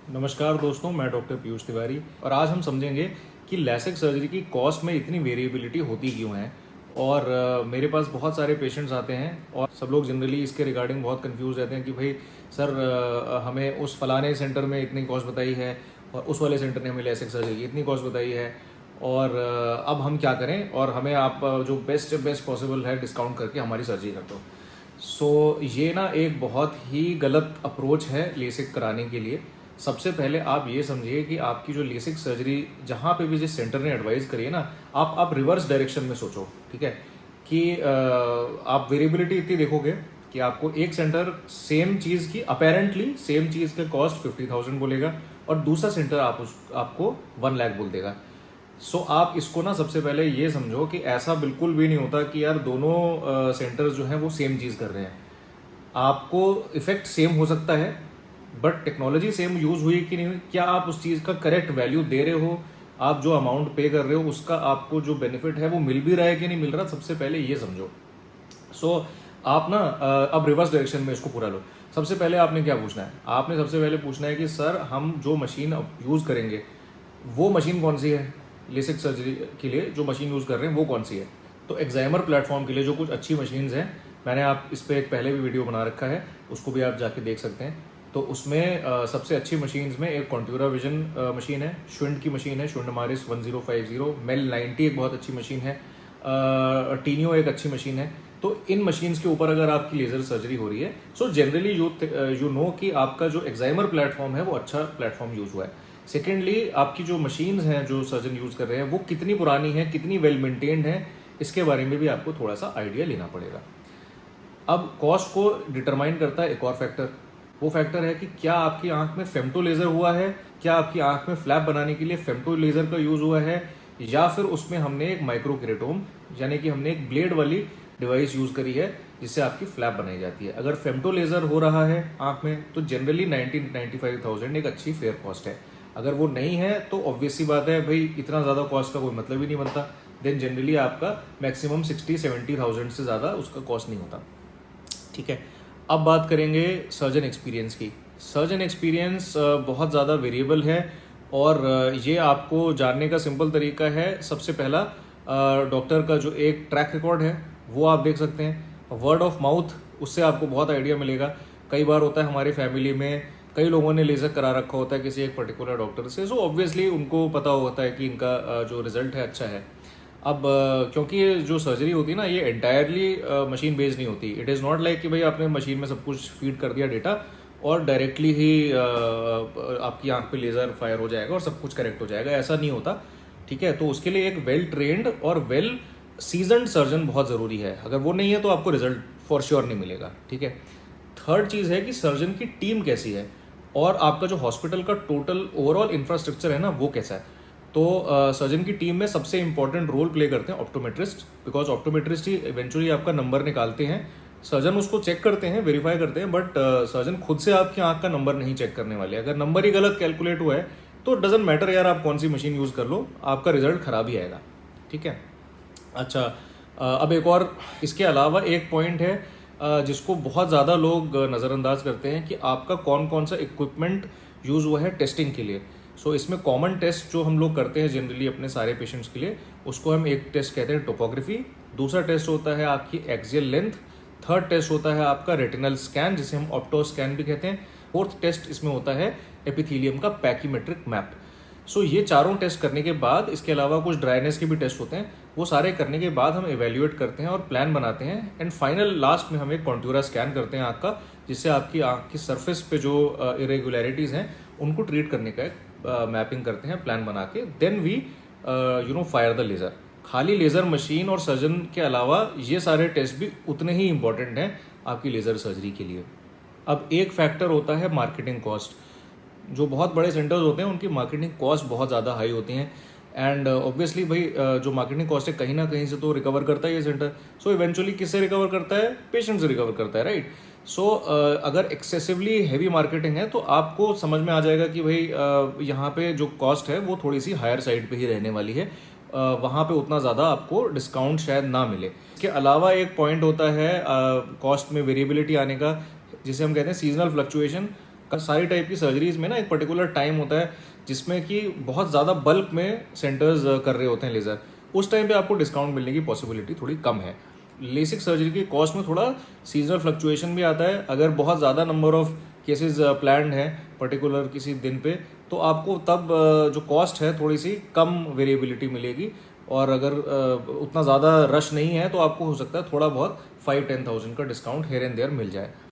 नमस्कार दोस्तों, मैं डॉक्टर पीयूष तिवारी और आज हम समझेंगे कि लैसिक सर्जरी की कॉस्ट में इतनी वेरिएबिलिटी होती क्यों है। और मेरे पास बहुत सारे पेशेंट्स आते हैं और सब लोग जनरली इसके रिगार्डिंग बहुत कंफ्यूज रहते हैं कि भाई सर हमें उस फलाने सेंटर में इतनी कॉस्ट बताई है और उस वाले सेंटर ने हमें लैसिक सर्जरी की इतनी कॉस्ट बताई है और अब हम क्या करें और हमें आप जो बेस्ट पॉसिबल है डिस्काउंट करके हमारी सर्जरी कर दो। सो ये ना एक बहुत ही गलत अप्रोच है लेसिक कराने के लिए। सबसे पहले आप ये समझिए कि आपकी जो लेसिक सर्जरी जहाँ पे भी जिस सेंटर ने एडवाइस करी है ना, आप रिवर्स डायरेक्शन में सोचो, ठीक है। कि आप वेरिएबिलिटी इतनी देखोगे कि आपको एक सेंटर सेम चीज़ की अपेरेंटली सेम चीज़ का कॉस्ट 50,000 बोलेगा और दूसरा सेंटर आपको 1 लाख बोल देगा। सो आप इसको ना सबसे पहले ये समझो कि ऐसा बिल्कुल भी नहीं होता कि यार दोनों सेंटर्स जो हैं वो सेम चीज़ कर रहे हैं। आपको इफेक्ट सेम हो सकता है बट टेक्नोलॉजी सेम यूज हुई कि नहीं हुई, क्या आप उस चीज़ का करेक्ट वैल्यू दे रहे हो, आप जो अमाउंट पे कर रहे हो उसका आपको जो बेनिफिट है वो मिल भी रहा है कि नहीं मिल रहा, सबसे पहले ये समझो। सो आप ना अब रिवर्स डायरेक्शन में इसको पूरा लो। सबसे पहले आपने क्या पूछना है, आपने सबसे पहले पूछना है कि सर हम जो मशीन यूज़ करेंगे वो मशीन कौन सी है, लेसिक सर्जरी के लिए जो मशीन यूज़ कर रहे हैं वो कौन सी है। तो एग्जाइमर प्लेटफॉर्म के लिए जो कुछ अच्छी मशीन्स हैं, मैंने आप इस पर एक पहले भी वीडियो बना रखा है, उसको भी आप जाके देख सकते हैं। तो उसमें सबसे अच्छी मशीन्स में एक कॉन्ट्यूरा विजन मशीन है, शुंड की मशीन है, शुंड मारिस 1050, मेल 90 एक बहुत अच्छी मशीन है, टीनियो एक अच्छी मशीन है। तो इन मशीन्स के ऊपर अगर आपकी लेजर सर्जरी हो रही है, सो जनरली यू नो कि आपका जो एग्जाइमर प्लेटफॉर्म है वो अच्छा प्लेटफॉर्म यूज हुआ है। सेकेंडली आपकी जो मशीन्स हैं जो सर्जन यूज कर रहे हैं वो कितनी पुरानी है, कितनी वेल मेंटेन्ड है, इसके बारे में भी आपको थोड़ा सा आइडिया लेना पड़ेगा। अब कॉस्ट को डिटरमाइन करता है एक और फैक्टर, वो फैक्टर है कि क्या आपकी आंख में फेम्टो लेजर हुआ है, क्या आपकी आंख में फ्लैप बनाने के लिए फेम्टो लेजर का यूज हुआ है, या फिर उसमें हमने एक माइक्रो केरेटोम यानी कि हमने एक ब्लेड वाली डिवाइस यूज करी है जिससे आपकी फ्लैप बनाई जाती है। अगर फेम्टो लेजर हो रहा है आंख में तो जनरली 90-95,000 एक अच्छी फेयर कॉस्ट है। अगर वो नहीं है तो ऑब्वियस सी बात है भाई, इतना ज़्यादा कॉस्ट का कोई मतलब ही नहीं बनता। देन जनरली आपका मैक्सिमम 60-70,000 से ज़्यादा उसका कॉस्ट नहीं होता, ठीक है। अब बात करेंगे सर्जन एक्सपीरियंस की। सर्जन एक्सपीरियंस बहुत ज़्यादा वेरिएबल है और ये आपको जानने का सिंपल तरीका है। सबसे पहला डॉक्टर का जो एक ट्रैक रिकॉर्ड है वो आप देख सकते हैं, वर्ड ऑफ माउथ, उससे आपको बहुत आइडिया मिलेगा। कई बार होता है हमारी फैमिली में कई लोगों ने लेज़र करा रखा होता है किसी एक पर्टिकुलर डॉक्टर से, सो ऑब्वियसली उनको पता होता है कि इनका जो रिजल्ट है अच्छा है। अब क्योंकि ये जो सर्जरी होती है ना ये एंटायरली मशीन बेस्ड नहीं होती। इट इज़ नॉट लाइक कि भाई आपने मशीन में सब कुछ फीड कर दिया डेटा और डायरेक्टली ही आपकी आंख पे लेज़र फायर हो जाएगा और सब कुछ करेक्ट हो जाएगा, ऐसा नहीं होता, ठीक है। तो उसके लिए एक वेल ट्रेंड और वेल सीजनड सर्जन बहुत ज़रूरी है। अगर वो नहीं है तो आपको रिजल्ट फॉर श्योर नहीं मिलेगा, ठीक है। थर्ड चीज़ है कि सर्जन की टीम कैसी है और आपका जो हॉस्पिटल का टोटल ओवरऑल इंफ्रास्ट्रक्चर है ना वो कैसा है। तो सर्जन की टीम में सबसे इंपॉर्टेंट रोल प्ले करते हैं optometrist, because optometrist he eventually आपका नंबर निकालते हैं। सर्जन उसको चेक करते हैं, वेरीफाई करते हैं, बट सर्जन खुद से आपकी आंख का नंबर नहीं चेक करने वाले। अगर नंबर ही गलत कैलकुलेट हुआ है तो डजेंट मैटर यार आप कौन सी मशीन यूज़ कर लो, आपका रिजल्ट खराब ही आएगा, ठीक है। अच्छा, अब एक और इसके अलावा एक पॉइंट है जिसको बहुत ज़्यादा लोग नज़रअंदाज करते हैं कि आपका कौन कौन सा इक्विपमेंट यूज़ हुआ है टेस्टिंग के लिए। सो इसमें कॉमन टेस्ट जो हम लोग करते हैं जनरली अपने सारे पेशेंट्स के लिए, उसको हम एक टेस्ट कहते हैं टोपोग्राफी, दूसरा टेस्ट होता है आपकी एक्सियल लेंथ, थर्ड टेस्ट होता है आपका रेटिनल स्कैन जिसे हम ऑप्टो स्कैन भी कहते हैं, फोर्थ टेस्ट इसमें होता है एपिथेलियम का पैकीमेट्रिक मैप। सो ये चारों टेस्ट करने के बाद इसके अलावा कुछ ड्राइनेस के भी टेस्ट होते हैं, वो सारे करने के बाद हम एवेल्युएट करते हैं और प्लान बनाते हैं एंड फाइनल लास्ट में हम एक कॉन्टूरा स्कैन करते हैं आँख का, जिससे आपकी आँख की सरफेस पे जो इरेगुलरिटीज़ हैं उनको ट्रीट करने का एक मैपिंग करते हैं प्लान बना के। Then we fire the laser. खाली लेज़र मशीन और सर्जन के अलावा ये सारे टेस्ट भी उतने ही इंपॉर्टेंट हैं आपकी लेज़र सर्जरी के लिए। अब एक फैक्टर होता है मार्केटिंग कॉस्ट। जो बहुत बड़े सेंटर्स होते हैं उनकी मार्केटिंग कॉस्ट बहुत ज़्यादा हाई होती हैं एंड ऑब्वियसली भाई जो मार्केटिंग कॉस्ट है कहीं ना कहीं से तो रिकवर करता है ये सेंटर। सो इवेंचुअली किससे रिकवर करता है, पेशेंट से रिकवर करता है, राइट। सो अगर एक्सेसिवली हैवी मार्केटिंग है तो आपको समझ में आ जाएगा कि भाई यहाँ पे जो कॉस्ट है वो थोड़ी सी हायर साइड पे ही रहने वाली है, वहाँ पे उतना ज़्यादा आपको डिस्काउंट शायद ना मिले। इसके अलावा एक पॉइंट होता है कॉस्ट में वेरिएबिलिटी आने का, जिसे हम कहते हैं सीजनल फ्लक्चुएशन। सारी टाइप की सर्जरीज में ना एक पर्टिकुलर टाइम होता है जिसमें कि बहुत ज़्यादा बल्क में सेंटर्स कर रहे होते हैं लेज़र, उस टाइम पे आपको डिस्काउंट मिलने की पॉसिबिलिटी थोड़ी कम है। लेसिक सर्जरी की कॉस्ट में थोड़ा सीजनल फ्लक्चुएशन भी आता है। अगर बहुत ज़्यादा नंबर ऑफ केसेस प्लान्ड है पर्टिकुलर किसी दिन पे, तो आपको तब जो कॉस्ट है थोड़ी सी कम वेरिएबिलिटी मिलेगी। और अगर उतना ज़्यादा रश नहीं है तो आपको हो सकता है थोड़ा बहुत 5-10 थाउजेंड का डिस्काउंट हेयर एंड देयर मिल जाए।